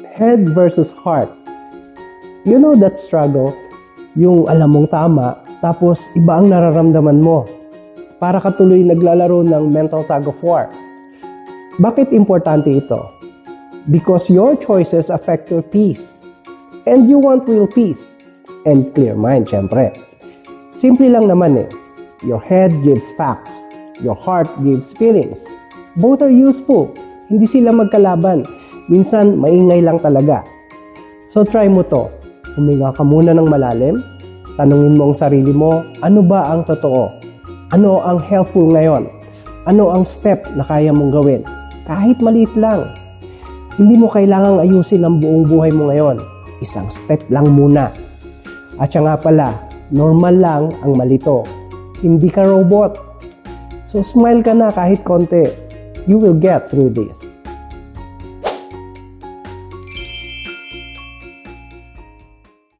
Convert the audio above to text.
Head versus heart. You know that struggle? Yung alam mong tama, tapos iba ang nararamdaman mo. Para ka tuloy naglalaro ng mental tug of war. Bakit importante ito? Because your choices affect your peace. And you want real peace. And clear mind, syempre. Simple lang naman eh. Your head gives facts. Your heart gives feelings. Both are useful. Hindi sila magkalaban. Minsan, maingay lang talaga. So try mo to. Huminga ka muna ng malalim. Tanungin mo ang sarili mo, ano ba ang totoo? Ano ang helpful ngayon? Ano ang step na kaya mong gawin? Kahit maliit lang. Hindi mo kailangang ayusin ang buong buhay mo ngayon. Isang step lang muna. At siya nga pala, normal lang ang malito. Hindi ka robot. So smile ka na kahit konti. You will get through this.